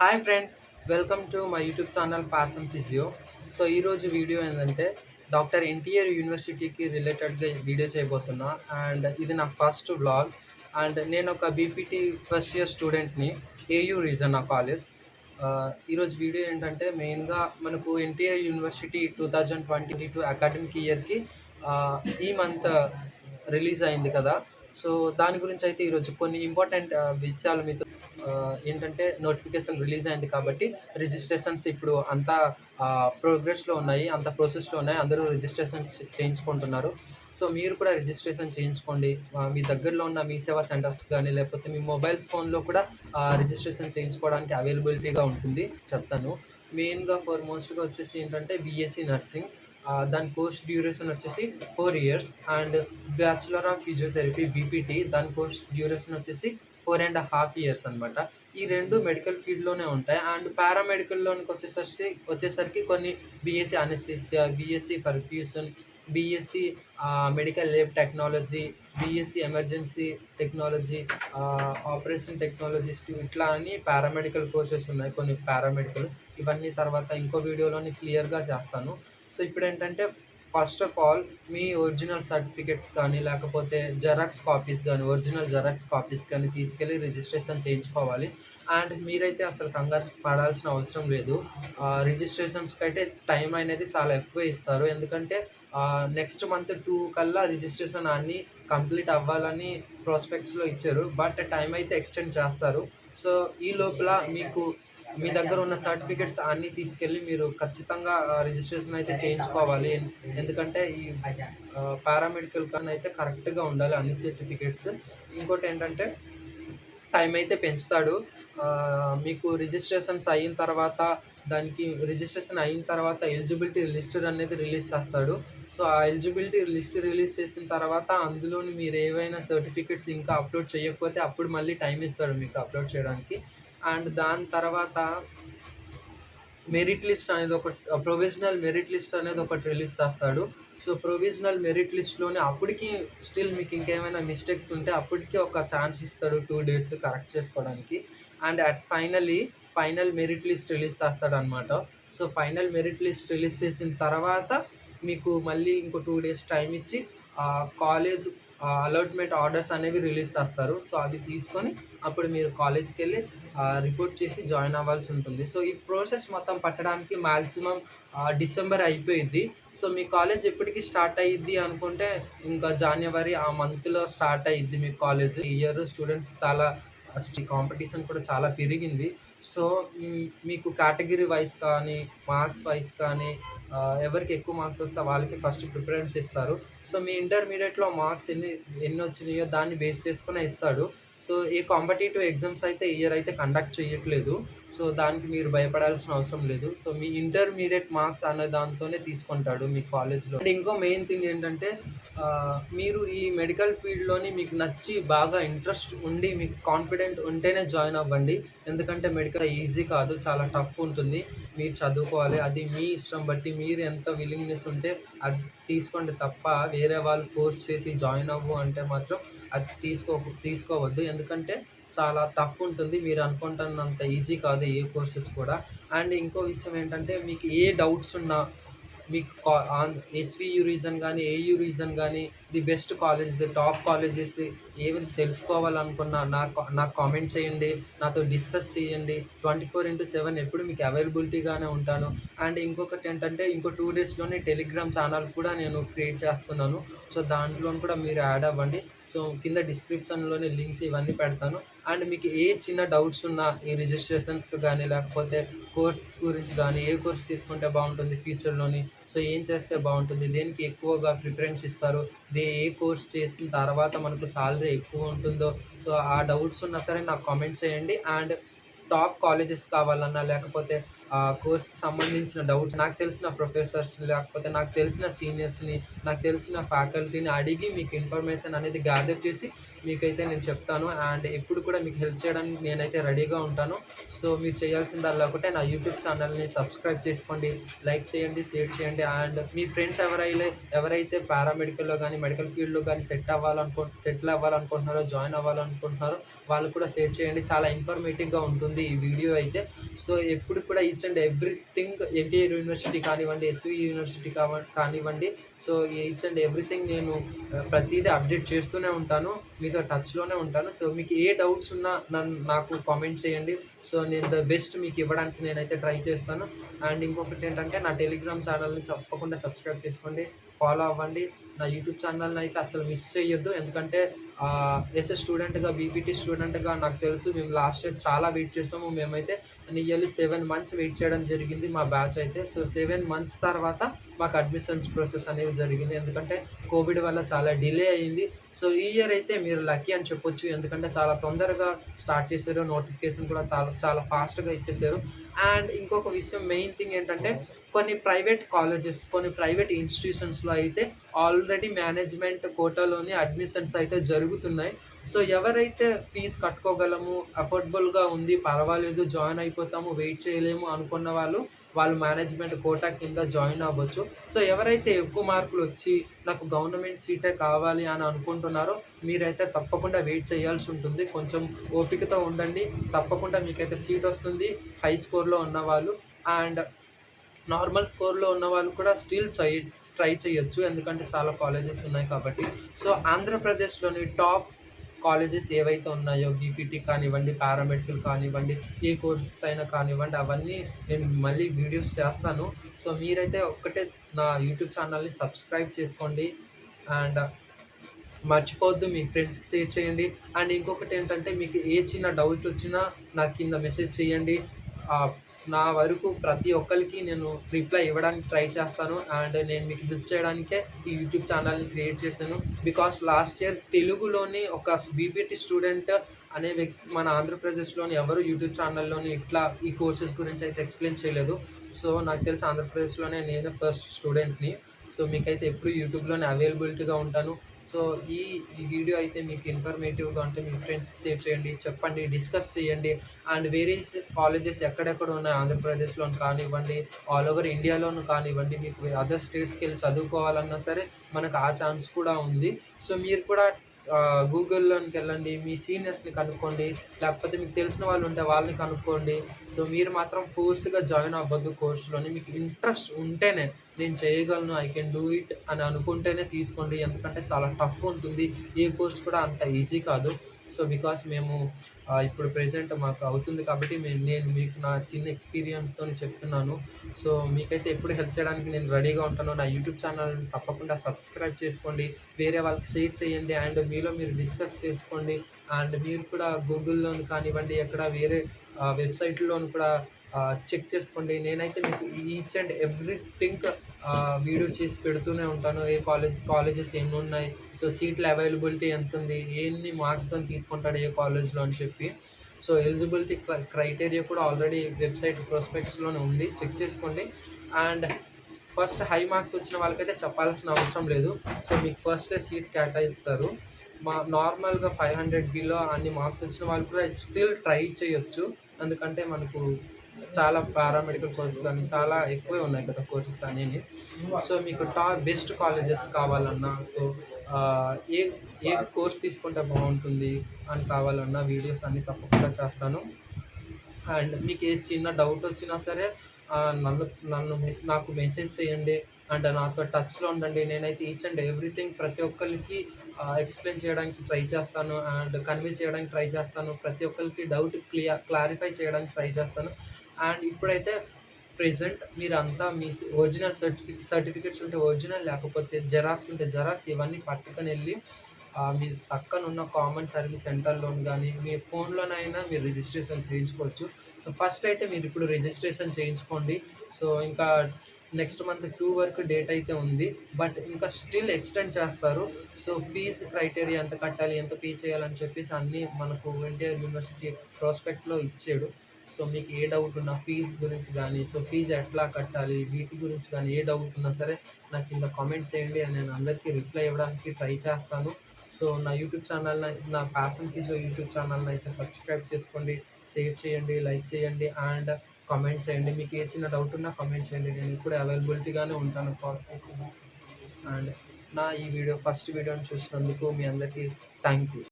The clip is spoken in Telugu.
Hi friends, welcome to my YouTube channel Pasam physio. So ఈరోజు వీడియో ఏంటంటే డాక్టర్ ఎన్టీఆర్ యూనివర్సిటీకి రిలేటెడ్గా వీడియో చేయబోతున్నా. అండ్ ఇది నా ఫస్ట్ వ్లాగ్. అండ్ నేను ఒక బీపీటీ ఫస్ట్ ఇయర్ స్టూడెంట్ని. ఏయూ రీజన్ నా కాలేజ్. ఈరోజు వీడియో ఏంటంటే మెయిన్గా మనకు ఎన్టీఆర్ యూనివర్సిటీ 2022 అకాడమిక్ ఇయర్కి ఈ మంత్ రిలీజ్ అయింది కదా. సో దాని గురించి అయితే ఈరోజు కొన్ని ఇంపార్టెంట్ విషయాలు మీతో ఏంటంటే నోటిఫికేషన్ రిలీజ్ అయింది కాబట్టి రిజిస్ట్రేషన్స్ ఇప్పుడు అంతా ప్రోగ్రెస్లో ఉన్నాయి, అంత ప్రాసెస్లో ఉన్నాయి. అందరూ రిజిస్ట్రేషన్స్ చేయించుకుంటున్నారు. సో మీరు కూడా రిజిస్ట్రేషన్ చేయించుకోండి. మీ దగ్గరలో ఉన్న మీ సేవా సెంటర్స్ కానీ లేకపోతే మీ మొబైల్స్ ఫోన్లో కూడా రిజిస్ట్రేషన్ చేయించుకోవడానికి అవైలబిలిటీగా ఉంటుంది. చెప్తాను. మెయిన్గా మోస్ట్గా వచ్చేసి ఏంటంటే బీఎస్సీ నర్సింగ్. దాని కోర్స్ డ్యూరేషన్ వచ్చేసి 4 years. And bachelor of physiotherapy BPT దాని కోర్స్ డ్యూరేషన్ వచ్చేసి 4.5 years అనమాట. ఈ రెండు మెడికల్ ఫీల్డ్లోనే ఉంటాయి. అండ్ పారామెడికల్లోనికి వచ్చేసరికి కొన్ని BSc anaesthesia, BSc perfusion, BSc medical lab technology, BSc emergency technology, operation technologist, ఇట్లా అని పారామెడికల్ కోర్సెస్ ఉన్నాయి కొన్ని పారామెడికల్. ఇవన్నీ తర్వాత ఇంకో వీడియోలోని క్లియర్గా చేస్తాను. సో ఇప్పుడేంటంటే first of all me original certificates కానీ లేకపోతే జెరాక్స్ కాపీస్ కానీ ఒరిజినల్ జెరాక్స్ కాపీస్ కానీ తీసుకెళ్ళి రిజిస్ట్రేషన్ చేయించుకోవాలి. అండ్ మీరైతే అసలు కంగారు పడాల్సిన అవసరం లేదు. రిజిస్ట్రేషన్స్కి అయితే టైం అనేది చాలా ఎక్కువ ఇస్తారు. ఎందుకంటే నెక్స్ట్ మంత్ 2 కల్లా రిజిస్ట్రేషన్ అన్నీ కంప్లీట్ అవ్వాలని ప్రాస్పెక్ట్స్లో ఇచ్చారు. బట్ టైం అయితే ఎక్స్టెండ్ చేస్తారు. సో ఈ లోపల మీకు మీ దగ్గర ఉన్న సర్టిఫికెట్స్ అన్నీ తీసుకెళ్ళి మీరు ఖచ్చితంగా రిజిస్ట్రేషన్ అయితే చేయించుకోవాలి. ఎందుకంటే ఈ పారామెడికల్ కన్నా అయితే కరెక్ట్గా ఉండాలి అన్ని సర్టిఫికెట్స్. ఇంకోటి ఏంటంటే టైం అయితే పెంచుతాడు. మీకు రిజిస్ట్రేషన్స్ అయిన తర్వాత రిజిస్ట్రేషన్ అయిన తర్వాత ఎలిజిబిలిటీ లిస్ట్ అనేది రిలీజ్ చేస్తాడు. సో ఆ ఎలిజిబిలిటీ లిస్ట్ రిలీజ్ చేసిన తర్వాత అందులోని మీరు ఏవైనా సర్టిఫికెట్స్ ఇంకా అప్లోడ్ చేయకపోతే అప్పుడు మళ్ళీ టైం ఇస్తాడు మీకు అప్లోడ్ చేయడానికి. అండ్ దాని తర్వాత మెరిట్ లిస్ట్ అనేది ప్రొవిజనల్ మెరిట్ లిస్ట్ అనేది ఒకటి రిలీజ్ చేస్తాడు. సో ప్రొవిజనల్ మెరిట్ లిస్ట్లోనే అప్పటికి స్టిల్ మీకు ఇంకేమైనా మిస్టేక్స్ ఉంటే అప్పటికి ఒక ఛాన్స్ ఇస్తాడు 2 days కరెక్ట్ చేసుకోవడానికి. And final merit list release చేస్తాడనమాట. So final merit list release చేసిన తర్వాత మీకు మళ్ళీ ఇంకో 2 days టైం ఇచ్చి కాలేజ్ అలాట్మెంట్ ఆర్డర్స్ అనేవి రిలీజ్ చేస్తారు. సో అవి తీసుకొని అప్పుడు మీరు కాలేజ్కి వెళ్ళి రిపోర్ట్ చేసి జాయిన్ అవ్వాల్సి ఉంటుంది. సో ఈ ప్రాసెస్ మొత్తం పట్టడానికి మ్యాక్సిమం డిసెంబర్ అయిపోయిద్ది. సో మీ కాలేజ్ ఎప్పటికి స్టార్ట్ అయ్యిద్ది అనుకుంటే ఇంకా జనవరి ఆ మంత్లో స్టార్ట్ అయ్యిద్ది మీ కాలేజ్. ఈ ఇయర్ స్టూడెంట్స్ చాలా కాంపిటీషన్ కూడా చాలా పెరిగింది. సో మీకు కేటగిరీ వైజ్ కానీ మార్క్స్ వైజ్ కానీ ఎవరికి ఎక్కువ మార్క్స్ వస్తే వాళ్ళకి ఫస్ట్ ప్రిఫరెన్స్ ఇస్తారు. సో మీ ఇంటర్మీడియట్లో మార్క్స్ ఎన్ని వచ్చినాయో దాన్ని బేస్ చేసుకునే ఇస్తాడు. సో ఈ కాంపిటేటివ్ ఎగ్జామ్స్ అయితే ఇయర్ అయితే కండక్ట్ చేయట్లేదు. సో దానికి మీరు భయపడాల్సిన అవసరం లేదు. సో మీ ఇంటర్మీడియట్ మార్క్స్ అనే దాంతోనే తీసుకుంటాడు మీ కాలేజ్లో. అండ్ ఇంకో మెయిన్ థింగ్ ఏంటంటే మీరు ఈ మెడికల్ ఫీల్డ్లోని మీకు నచ్చి బాగా ఇంట్రెస్ట్ ఉండి మీకు కాన్ఫిడెంట్ ఉంటేనే జాయిన్ అవ్వండి. ఎందుకంటే మెడికల్ ఈజీ కాదు, చాలా టఫ్ ఉంటుంది. మీరు చదువుకోవాలి. అది మీ ఇష్టం బట్టి మీరు ఎంత విల్లింగ్నెస్ ఉంటే అది తీసుకోండి తప్ప వేరే వాళ్ళు ఫోర్స్ చేసి జాయిన్ అవ్వు అంటే మాత్రం అది తీసుకోవద్దు. ఎందుకంటే చాలా టఫ్ ఉంటుంది. మీరు అనుకుంటున్నంత ఈజీ కాదు ఏ కోర్సెస్ కూడా. అండ్ ఇంకో విషయం ఏంటంటే మీకు ఏ డౌట్స్ ఉన్నా మీకు ఎస్వియు రీజన్ కానీ ఏయూ రీజన్ కానీ the best college, the top colleges ఏమి తెలుసుకోవాలనుకున్నా నాకు కామెంట్ చేయండి, నాతో డిస్కస్ చేయండి. 24/7 ఎప్పుడు మీకు అవైలబిలిటీగానే ఉంటాను. అండ్ ఇంకొకటి ఏంటంటే ఇంకో 2 daysలోనే టెలిగ్రామ్ ఛానల్ కూడా నేను క్రియేట్ చేస్తున్నాను. సో దాంట్లో కూడా మీరు యాడ్ అవ్వండి. సో కింద డిస్క్రిప్షన్లోనే లింక్స్ ఇవన్నీ పెడతాను. అండ్ మీకు ఏ చిన్న డౌట్స్ ఉన్నా ఈ రిజిస్ట్రేషన్స్కి కానీ లేకపోతే కోర్స్ గురించి కానీ ఏ కోర్స్ తీసుకుంటే బాగుంటుంది ఫ్యూచర్లోని, సో ఏం చేస్తే బాగుంటుంది, దేనికి ఎక్కువగా ప్రిఫరెన్స్ ఇస్తారు, ఏ కోర్స్ చేసిన తర్వాత మనకు సాలరీ ఎక్కువ ఉంటుందో, సో ఆ డౌట్స్ ఉన్నా సరే నాకు కామెంట్ చేయండి. అండ్ టాప్ కాలేజెస్ కావాలన్నా లేకపోతే కోర్స్‌కి సంబంధించిన డౌట్స్ నాకు తెలిసిన ప్రొఫెసర్స్ లేకపోతే నాకు తెలిసిన సీనియర్స్‌ని, నాకు తెలిసిన ఫ్యాకల్టీని అడిగి మీకు ఇన్ఫర్మేషన్ అనేది గ్యాదర్ చేసి మీకైతే నేను చెప్తాను. అండ్ ఎప్పుడు కూడా మీకు హెల్ప్ చేయడానికి నేనైతే రెడీగా ఉంటాను. సో, మీరు చేయాల్సిందల్లా ఒకటే నా యూట్యూబ్ ఛానల్‌ని సబ్స్క్రైబ్ చేసుకోండి, లైక్ చేయండి, షేర్ చేయండి. అండ్ మీ ఫ్రెండ్స్ ఎవరైతే పారామెడికల్‌లో గానీ, మెడికల్ ఫీల్డ్‌లో గానీ సెటిల్ అవ్వాలనుకుంటున్నారో, జాయిన్ అవ్వాలనుకుంటున్నారో వాళ్ళు కూడా షేర్ చేయండి. చాలా ఇన్ఫర్మేటివ్‌గా ఉంటుంది ఈ వీడియో అయితే. సో, ఎప్పుడు కూడా each and everything NTR university కానివ్వండి, ఎస్‌వి యూనివర్సిటీ కానివ్వండి. సో, ఈచ్ అండ్ ఎవ్రీథింగ్ నేను ప్రతీదీ అప్డేట్ చేస్తూనే ఉంటాను. మీతో టచ్‌లోనే ఉంటాను. సో, మీకు ఏ డౌట్స్ ఉన్నా నాకు కామెంట్ చేయండి. సో, నేను ద బెస్ట్ మీకు ఇవ్వడానికి నేనైతే ట్రై చేస్తాను. అండ్ ఇంకొకటేంటంటే నా టెలిగ్రామ్ ఛానల్‌ని తప్పకుండా సబ్స్క్రైబ్ చేసుకోండి. ఫాలో అవ్వండి. నా యూట్యూబ్ ఛానల్‌ని అయితే అస్సలు మిస్ చేయొద్దు. ఎందుకంటే యాస్ ఎ స్టూడెంట్‌గా, బీపీటీ స్టూడెంట్‌గా నాకు తెలుసు మేము లాస్ట్ ఇయర్ చాలా వెయిట్ చేసాము. మేమైతే నియర్లీ 7 మంత్స్ వెయిట్ చేయడం జరిగింది మా బ్యాచ్ అయితే. సో, 7 మంత్స్ తర్వాత మాకు అడ్మిషన్స్ ప్రాసెస్ అనేది జరిగింది. ఎందుకంటే కోవిడ్ వల్ల చాలా డిలే అయింది. సో, ఈ ఇయర్ అయితే మీరు లక్కీ అని చెప్పొచ్చు. ఎందుకంటే చాలా తొందరగా స్టార్ట్ చేశారు. నోటిఫికేషన్ కూడా చాలా ఫాస్ట్‌గా ఇచ్చేసారు. అండ్ ఇంకొక విషయం మెయిన్ థింగ్ ఏంటంటే కొన్ని ప్రైవేట్ కాలేజెస్, కొన్ని ప్రైవేట్ ఇన్‌స్టిట్యూషన్స్‌లో అయితే ఆల్రెడీ మేనేజ్‌మెంట్ కోటాలోని అడ్మిషన్స్ అయితే జరుగుతున్నాయి. సో, ఎవరైతే ఫీజ్ కట్టుకోగలము, అఫోర్డబుల్‌గా ఉంది, పర్వాలేదు జాయిన్ అయిపోతాము, వెయిట్ చేయలేము అనుకున్న వాళ్ళు మేనేజ్‌మెంట్ కోటా కింద జాయిన్ అవ్వచ్చు. సో, ఎవరైతే ఎక్కువ మార్కులొచ్చి నాకు గవర్నమెంట్ సీటే కావాలి అని అనుకుంటున్నారో మీరైతే తప్పకుండా వెయిట్ చేయాల్సి ఉంటుంది. కొంచెం ఓపికతో ఉండండి. తప్పకుండా మీకైతే సీట్ వస్తుంది. హై స్కోర్‌లో ఉన్నవాళ్ళు అండ్ నార్మల్ స్కోర్‌లో ఉన్నవాళ్ళు కూడా స్టిల్ ట్రై చేయొచ్చు. ఎందుకంటే చాలా కాలేజెస్ ఉన్నాయి కాబట్టి. సో, ఆంధ్రప్రదేశ్‌లోని టాప్ కాలేజెస్ ఏవైతే ఉన్నాయో బీపీటీ కానివ్వండి, పారామెడికల్ కానివ్వండి, ఏ కోర్సెస్ అయినా కానివ్వండి అవన్నీ నేను మళ్ళీ వీడియోస్ చేస్తాను. సో, మీరైతే ఒక్కటే నా యూట్యూబ్ ఛానల్‌ని సబ్స్క్రైబ్ చేసుకోండి. అండ్ మర్చిపోవద్దు మీ ఫ్రెండ్స్‌కి షేర్ చేయండి. అండ్ ఇంకొకటేంటంటే మీకు ఏ చిన్న డౌట్ వచ్చినా నాకు కింద మెసేజ్ చేయండి. ఆహ్, నా వరకు ప్రతి ఒక్కళ్ళకి నేను రిప్లై ఇవ్వడానికి ట్రై చేస్తాను. అండ్ నేను మీకు హెల్ప్ చేయడానికే ఈ యూట్యూబ్ ఛానల్‌ని క్రియేట్ చేశాను. బికాస్ లాస్ట్ ఇయర్ తెలుగులోని ఒక బీపీటీ స్టూడెంట్ అనే వ్యక్తి మన ఆంధ్రప్రదేశ్‌లోని ఎవరు యూట్యూబ్ ఛానల్‌లోని ఇట్లా ఈ కోర్సెస్ గురించి అయితే ఎక్స్‌ప్లెయిన్ చేయలేదు. సో, నాకు తెలిసి ఆంధ్రప్రదేశ్‌లోనే నేనే ఫస్ట్ స్టూడెంట్‌ని. సో, మీకైతే ఎప్పుడు యూట్యూబ్‌లోనే అవైలబిలిటీగా ఉంటాను. సో, ఈ ఈ వీడియో అయితే మీకు ఇన్ఫర్మేటివ్‌గా ఉంటే మీ ఫ్రెండ్స్‌కి షేర్ చేయండి, చెప్పండి, డిస్కస్ చేయండి. అండ్ వేరియస్ కాలేజెస్ ఎక్కడెక్కడ ఉన్నాయి ఆంధ్రప్రదేశ్‌లోను కానివ్వండి, ఆల్ ఓవర్ ఇండియాలోను కానివ్వండి, మీకు అదర్ స్టేట్స్‌కెళ్ళి చదువుకోవాలన్నా సరే మనకు ఆ ఛాన్స్ కూడా ఉంది. సో, మీరు కూడా గూగుల్‌లోనికెళ్ళండి, మీ సీనియర్స్‌ని కనుక్కోండి, లేకపోతే మీకు తెలిసిన వాళ్ళు ఉంటే వాళ్ళని కనుక్కోండి. సో, మీరు మాత్రం ఫోర్స్‌గా జాయిన్ అవ్వద్దు కోర్స్‌లోని. మీకు ఇంట్రెస్ట్ ఉంటేనే నేను చేయగలను, ఐ కెన్ డూ ఇట్ అని అనుకుంటేనే తీసుకోండి. ఎందుకంటే చాలా టఫ్ ఉంటుంది. ఏ కోర్స్ కూడా అంత ఈజీ కాదు. సో, బికాస్ మేము ఇప్పుడు ప్రెజెంట్ మాకు అవుతుంది కాబట్టి నేను మీకు నా చిన్న ఎక్స్‌పీరియన్స్‌తోని చెప్తున్నాను. సో, మీకైతే ఎప్పుడు హెల్ప్ చేయడానికి నేను రెడీగా ఉంటాను. నా యూట్యూబ్ ఛానల్‌ని తప్పకుండా సబ్స్క్రైబ్ చేసుకోండి. వేరే వాళ్ళకి షేర్ చేయండి. అండ్ మీలో మీరు డిస్కస్ చేసుకోండి. అండ్ మీరు కూడా గూగుల్‌లోని కానివ్వండి, ఎక్కడ వేరే వెబ్‌సైట్‌ల్లోను కూడా చెక్ చేసుకోండి. నేనైతే మీకు ఈచ్ అండ్ ఎవ్రీథింగ్ వీడియో చేసి పెడుతూనే ఉంటాను. కాలేజెస్ ఎన్నున్నాయి, సో సీట్ల అవైలబిలిటీ ఎంతుంది, ఎన్ని మార్క్స్‌తోని తీసుకుంటాడు ఏ కాలేజ్‌లో అని చెప్పి. సో, ఎలిజిబిలిటీ క్రైటీరియా కూడా ఆల్రెడీ వెబ్‌సైట్ ప్రాస్పెక్టస్‌లోనే ఉంది. చెక్ చేసుకోండి. అండ్ ఫస్ట్ హై మార్క్స్ వచ్చిన వాళ్ళకైతే చెప్పాల్సిన అవసరం లేదు. సో, మీకు ఫస్టే సీట్ కేటాయిస్తారు. నార్మల్‌గా 500 బిలో అన్ని మార్క్స్ వచ్చిన వాళ్ళు కూడా స్టిల్ ట్రై చేయొచ్చు. ఎందుకంటే మనకు చాలా పారామెడికల్ కోర్సెస్ గానీ చాలా ఎక్కువే ఉన్నాయి కదా కోర్సెస్ అనేవి. సో, మీకు బెస్ట్ కాలేజెస్ కావాలన్నా సో, ఏ ఏ కోర్స్ తీసుకుంటే బావుంటుంది అని కావాలన్నా వీడియోస్ అన్నీ తప్పకుండా చేస్తాను. అండ్ మీకు ఏ చిన్న డౌట్ వచ్చినా సరే నన్ను నన్ను నాకు మెసేజ్ చేయండి. అండ్ నాతో టచ్‌లో ఉండండి. నేనైతే ఈచ్ అండ్ ఎవ్రీథింగ్ ప్రతి ఒక్కళ్ళకి ఎక్స్‌ప్లెయిన్ చేయడానికి ట్రై చేస్తాను. అండ్ కన్వే చేయడానికి ట్రై చేస్తాను. ప్రతి ఒక్కళ్ళకి డౌట్ క్లారిఫై చేయడానికి ట్రై చేస్తాను. అండ్ ఇప్పుడైతే ప్రెజెంట్ మీరంతా మీ ఒరిజినల్ సర్టిఫికేట్స్ ఉంటే ఒరిజినల్, లేకపోతే జిరాక్స్ ఉంటే జిరాక్స్ ఇవన్నీ పట్టుకొనెళ్ళి మీ పక్కనున్న కామన్ సర్వీస్ సెంటర్‌లోని గానీ, మీ ఫోన్‌లోనైనా మీరు రిజిస్ట్రేషన్ చేయించుకోవచ్చు. సో, ఫస్ట్ అయితే మీరిప్పుడు రిజిస్ట్రేషన్ చేయించుకోండి. సో, ఇంకా నెక్స్ట్ మంత్ 2 వరకు డేట్ అయితే ఉంది. బట్ ఇంకా స్టిల్ ఎక్స్‌టెండ్ చేస్తారు. సో, ఫీజ్ క్రైటీరియా ఎంత కట్టాలి, ఎంత పే చేయాలని చెప్పేసి అన్నీ మనకు ఎన్‌టీఆర్ యూనివర్సిటీ ప్రాస్పెక్ట్‌లో ఇచ్చాడు. సో మీకు ఏ డౌట్ ఉన్నా ఫీజ్ గురించి గానీ, సో ఫీజ్ ఎట్లా కట్టాలి, వీటి గురించి గానీ ఏ డౌట్ ఉన్నా సరే నాకు కింద కామెంట్ చేయండి. అండ్ నేను అందరికీ రిప్లై ఇవ్వడానికి ట్రై చేస్తాను. సో నా యూట్యూబ్ ఛానల్‌ని, నా ప్యాషన్ ఫిజియో యూట్యూబ్ ఛానల్‌ని అయితే సబ్స్క్రైబ్ చేసుకోండి, షేర్ చేయండి, లైక్ చేయండి అండ్ కామెంట్ చేయండి. మీకు ఏ చిన్న డౌట్ ఉన్నా కామెంట్ చేయండి. నేను ఎప్పుడు అవైలబిలిటీగానే ఉంటాను కాల్ చేసి. అండ్ నా ఈ వీడియో ఫస్ట్ వీడియోని చూసినందుకు మీ అందరికీ థ్యాంక్ యూ.